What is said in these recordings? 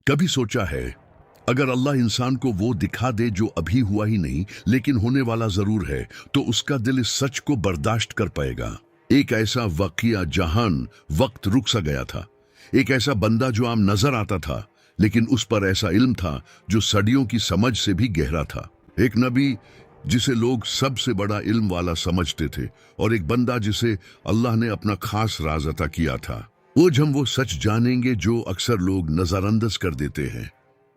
कभी सोचा है अगर अल्लाह इंसान को वो दिखा दे जो अभी हुआ ही नहीं लेकिन होने वाला जरूर है, तो उसका दिल इस सच को बर्दाश्त कर पाएगा? एक ऐसा वाकया जहान वक्त रुक सा गया था। एक ऐसा बंदा जो आम नजर आता था, लेकिन उस पर ऐसा इल्म था जो सदियों की समझ से भी गहरा था। एक नबी जिसे लोग सबसे बड़ा इल्म वाला समझते थे, और एक बंदा जिसे अल्लाह ने अपना खास राज अता किया था। आज हम वो सच जानेंगे जो अक्सर लोग नजरअंदाज कर देते हैं।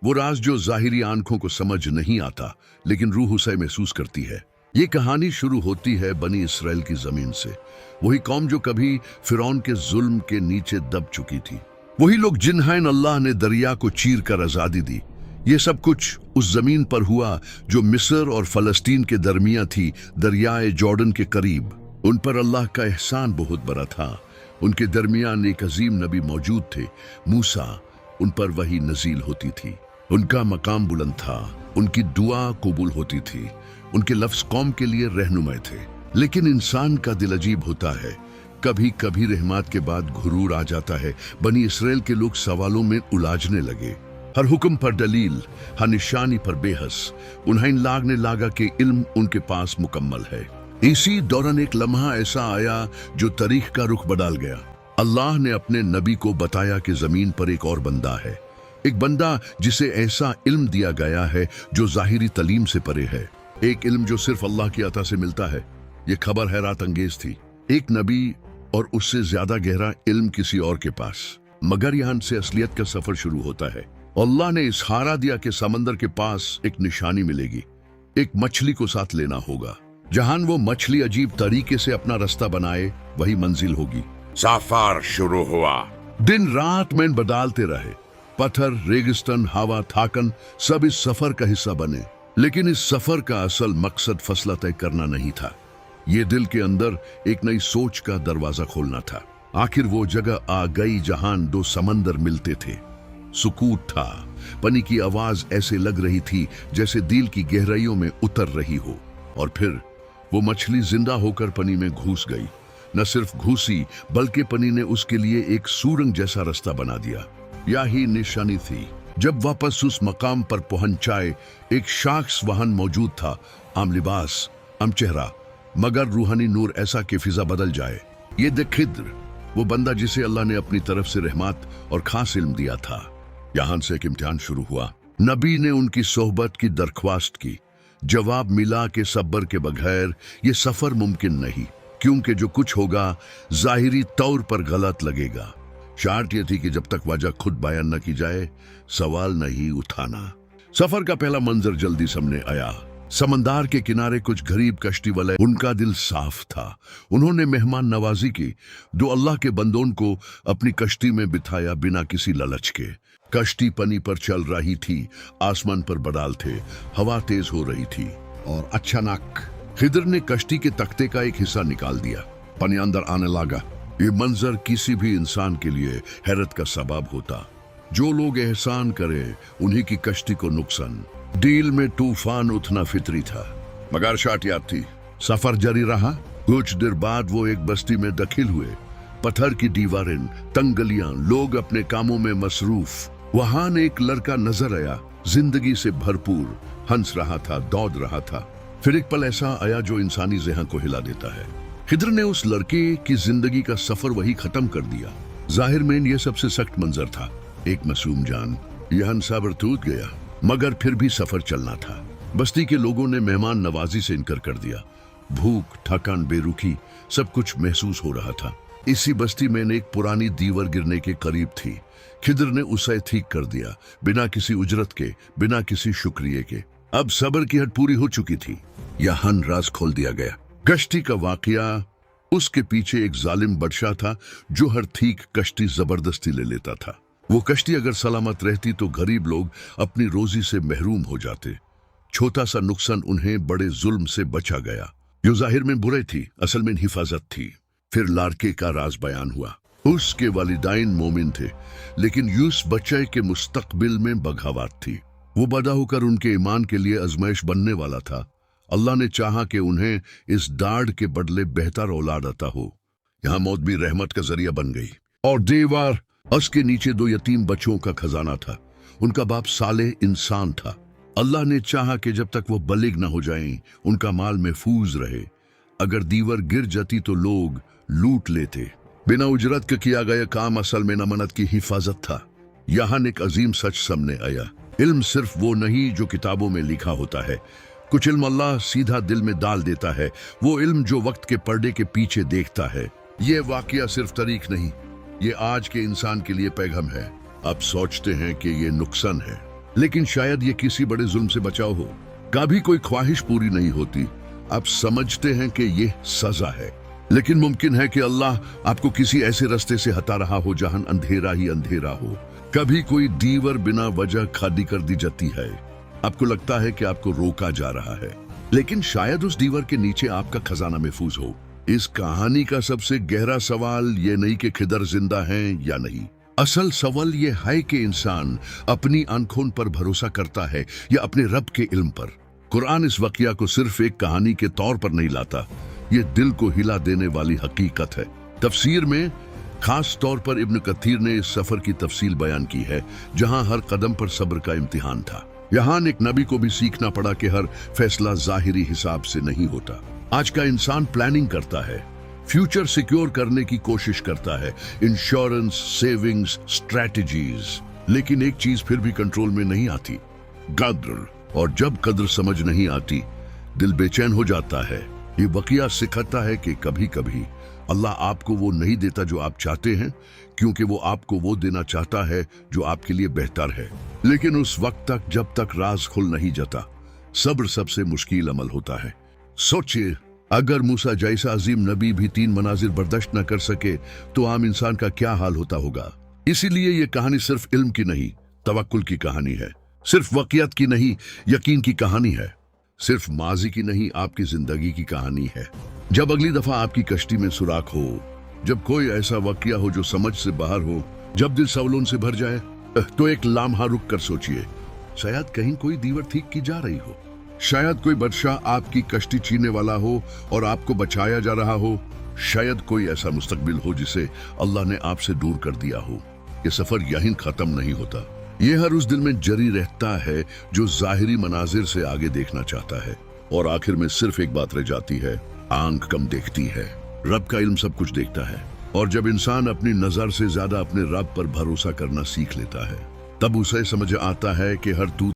वो राज जो जाहिरी आंखों को समझ नहीं आता, लेकिन रूह उसे महसूस करती है। ये कहानी शुरू होती है बनी इसराइल की जमीन से। वही कौम जो कभी फिरौन के जुल्म के नीचे दब चुकी थी। वही लोग जिन्हें अल्लाह ने दरिया को चीर कर आजादी दी। ये सब कुछ उस जमीन पर हुआ जो मिस्र और फलस्तीन के दरमिया थी, दरियाए जॉर्डन के करीब। उन पर अल्लाह का एहसान बहुत बड़ा था। उनके दरमियान एक अजीम नबी मौजूद थे, मूसा। उन पर वही नजील होती थी। उनका मकाम बुलंद था, उनकी दुआ कबूल होती थी, उनके लफ्ज कौम के लिए रहनुमा थे। लेकिन इंसान का दिल अजीब होता है। कभी कभी रहमत के बाद घुरूर आ जाता है। बनी इसराइल के लोग सवालों में उलझने लगे, हर हुक्म पर दलील, हर निशानी पर बेहस। उन्हें लागने लगा कि इल्म उनके पास मुकम्मल है। इसी दौरान एक लम्हा ऐसा आया जो तारीख का रुख बदल गया। अल्लाह ने अपने नबी को बताया कि जमीन पर एक और बंदा है, एक बंदा जिसे ऐसा इल्म दिया गया है जो जाहिरी तलीम से परे है, एक इल्म जो सिर्फ अल्लाह की अता से मिलता है। ये खबर हैरत अंगेज थी। एक नबी और उससे ज्यादा गहरा इल्म किसी और के पास। मगर यहाँ से असलियत का सफर शुरू होता है। अल्लाह ने इशारा दिया कि समंदर के पास एक निशानी मिलेगी, एक मछली को साथ लेना होगा। जहां वो मछली अजीब तरीके से अपना रास्ता बनाए, वही मंजिल होगी। सफर शुरू हुआ। दिन रात में बदलते रहे। पत्थर, रेगिस्तान, हवा, थाकन सब इस सफर का हिस्सा बने। लेकिन इस सफर का असल मकसद फैसला तय करना नहीं था। ये दिल के अंदर एक नई सोच का दरवाजा खोलना था। आखिर वो जगह आ गई जहां दो समंदर मिलते थे। सुकूत था। पानी की आवाज ऐसे लग रही थी जैसे दिल की गहराइयों में उतर रही हो। और फिर वो मछली जिंदा होकर पानी में घुस गई। न सिर्फ घुसी, बल्कि पानी ने उसके लिए एक सुरंग जैसा रास्ता बना दिया। यही निशानी थी। जब वापस उस मकाम पर पहुंचाए, एक शख्स वहां मौजूद था। आम लिबास, आम चेहरा, मगर रूहानी नूर ऐसा कि फिजा बदल जाए। ये देख खिद्र, वो बंदा जिसे अल्लाह ने अपनी तरफ से रहमत और खास इल्म दिया था। यहां से एक इम्तिहान शुरू हुआ। नबी ने उनकी सोहबत की दरख्वास्त की। जवाब मिला कि सब्र के बगैर ये सफर मुमकिन नहीं, क्योंकि जो कुछ होगा जाहिरी तौर पर गलत लगेगा। शर्त यह थी कि जब तक वजह खुद बयान न की जाए, सवाल नहीं उठाना। सफर का पहला मंजर जल्दी सामने आया। समंदर के किनारे कुछ गरीब कश्ती वाले। उनका दिल साफ था। उन्होंने मेहमान नवाजी की। दो अल्लाह के बंदों को अपनी कश्ती में बिठाया बिना किसी लालच के। कश्ती पानी पर चल रही थी, आसमान पर बादल थे, हवा तेज हो रही थी। और अचानक खिदर ने कश्ती के तख्ते का एक हिस्सा निकाल दिया। पानी अंदर आने लगा। ये मंजर किसी भी इंसान के लिए हैरत का सबब होता। जो लोग एहसान करे, उन्हीं की कश्ती को नुकसान। डील में तूफान उठना फितरी था, मगर शाट याद थी। सफर जारी रहा। कुछ देर बाद वो एक बस्ती में दाखिल हुए। पत्थर की दीवारें, तंग गलियां, लोग अपने कामों में मसरूफ। वहां एक लड़का नजर आया, जिंदगी से भरपूर, हंस रहा था, दौड़ रहा था। फिर एक पल ऐसा आया जो इंसानी ज़हन को हिला देता है। खिद्र ने उस लड़के की जिंदगी का सफर वही खत्म कर दिया। जाहिर में यह सबसे सख्त मंजर था। एक मासूम जान। यह सब्र टूट गया, मगर फिर भी सफर चलना था। बस्ती के लोगों ने मेहमान नवाजी से इनकार कर दिया। भूख, थकान, बेरुखी सब कुछ महसूस हो रहा था। इसी बस्ती में एक पुरानी दीवार गिरने के करीब थी। खिद्र ने उसे ठीक कर दिया, बिना किसी उजरत के, बिना किसी शुक्रिया के। अब सब्र की हद पूरी हो चुकी थी। यहाँ राज खोल दिया गया। कश्ती का वाकया, उसके पीछे एक जालिम बादशाह था जो हर ठीक कश्ती जबरदस्ती ले लेता था। वो कश्ती अगर सलामत रहती तो गरीब लोग अपनी रोजी से महरूम हो जाते। छोटा सा नुकसान उन्हें बड़े जुल्म से बचा गया। जो जाहिर में बुरे थी, असल में हिफाजत थी। फिर लड़के का राज बयान हुआ। उसके वालिदैन मोमिन थे, लेकिन यूस बच्चे के मुस्तकबिल में बगावत थी। वो बड़ा होकर उनके ईमान के लिए आजमाइश बनने वाला था। अल्लाह ने चाहा कि उन्हें इस दाढ़ के बदले बेहतर औलाद अता हो। यहाँ मौत भी रहमत का जरिया बन गई। और दीवार, उसके नीचे दो यतीम बच्चों का खजाना था। उनका बाप सालेह इंसान था। अल्लाह ने चाहा कि जब तक वो बलिग न हो जाएं, उनका माल महफूज रहे। अगर दीवर गिर जाती तो लोग लूट लेते। बिना उजरत के किया गया काम असल में अमानत की हिफाजत था। यहाँ एक अजीम सच सामने आया, इल्म सिर्फ वो नहीं जो किताबों में लिखा होता है। कुछ इल्म अल्लाह सीधा दिल में डाल देता है, वो इल्म जो वक्त के पर्दे के पीछे देखता है। ये वाकया सिर्फ तारीख नहीं, ये आज के इंसान के लिए पैगाम है। आप सोचते हैं कि ये नुकसान है, लेकिन शायद ये किसी बड़े जुल्म से बचाव हो। कभी कोई ख्वाहिश पूरी नहीं होती, आप समझते हैं कि ये सजा है, लेकिन मुमकिन है कि अल्लाह आपको किसी ऐसे रास्ते से हटा रहा हो जहां अंधेरा ही अंधेरा हो। कभी कोई दीवर बिना वजह खाली कर दी जाती है, आपको लगता है कि आपको रोका जा रहा है, लेकिन शायद उस दीवर के नीचे आपका खजाना महफूज हो। इस कहानी का सबसे गहरा सवाल ये नहीं कि खिदर जिंदा हैं या नहीं, असल सवाल ये है कि इंसान अपनी आंखों पर भरोसा करता है या अपने रब के इल्म पर। कुरान इस वाकया को सिर्फ एक कहानी के तौर पर नहीं लाता, ये दिल को हिला देने वाली हकीकत है। तफसीर में खास तौर पर इब्न कथीर ने इस सफर की तफसील बयान की है, जहां हर कदम पर सब्र का इम्तिहान था। यहाँ एक नबी को भी सीखना पड़ा कि हर फैसला जाहिरी हिसाब से नहीं होता। आज का इंसान प्लानिंग करता है, फ्यूचर सिक्योर करने की कोशिश करता है, इंश्योरेंस, सेविंग्स, स्ट्रेटजीज, लेकिन एक चीज फिर भी कंट्रोल में नहीं आती, कद्र। और जब कद्र समझ नहीं आती, दिल बेचैन हो जाता है। ये वाकया सिखाता है कि कभी कभी अल्लाह आपको वो नहीं देता जो आप चाहते हैं, क्योंकि वो आपको वो देना चाहता है जो आपके लिए बेहतर है। लेकिन उस वक्त तक जब तक राज खुल नहीं जाता, सब्र सबसे मुश्किल अमल होता है। सोचिए, अगर मूसा जैसा अजीम नबी भी 3 मनाजिर बर्दाश्त न कर सके तो आम इंसान का क्या हाल होता होगा। इसीलिए ये कहानी सिर्फ इल्म की नहीं, तवक्कुल की कहानी है। सिर्फ वाकयात की नहीं, यकीन की कहानी है। सिर्फ माजी की नहीं, आपकी जिंदगी की कहानी है। जब अगली दफा आपकी कश्ती में सुराख हो, जब कोई ऐसा वाकया हो जो समझ से बाहर हो, जब दिल सवालों से भर जाए, तो एक लम्हा रुक कर सोचिए। शायद कहीं कोई दीवर ठीक की जा रही हो, शायद कोई बादशाह आपकी कश्ती छीनने वाला हो और आपको बचाया जा रहा हो, शायद कोई ऐसा मुस्तकबिल हो जिसे अल्लाह ने आपसे दूर कर दिया हो। ये सफर यहीं खत्म नहीं होता, ये हर उस दिल में जरी रहता है जो जाहिरी मनाजिर से आगे देखना चाहता है। और आखिर में सिर्फ एक बात रह जाती है, आंख कम देखती है, रब का इल्म सब कुछ देखता है। और जब इंसान अपनी नजर से ज्यादा अपने रब पर भरोसा करना सीख लेता है, तब उसे समझ आता है कि हर तू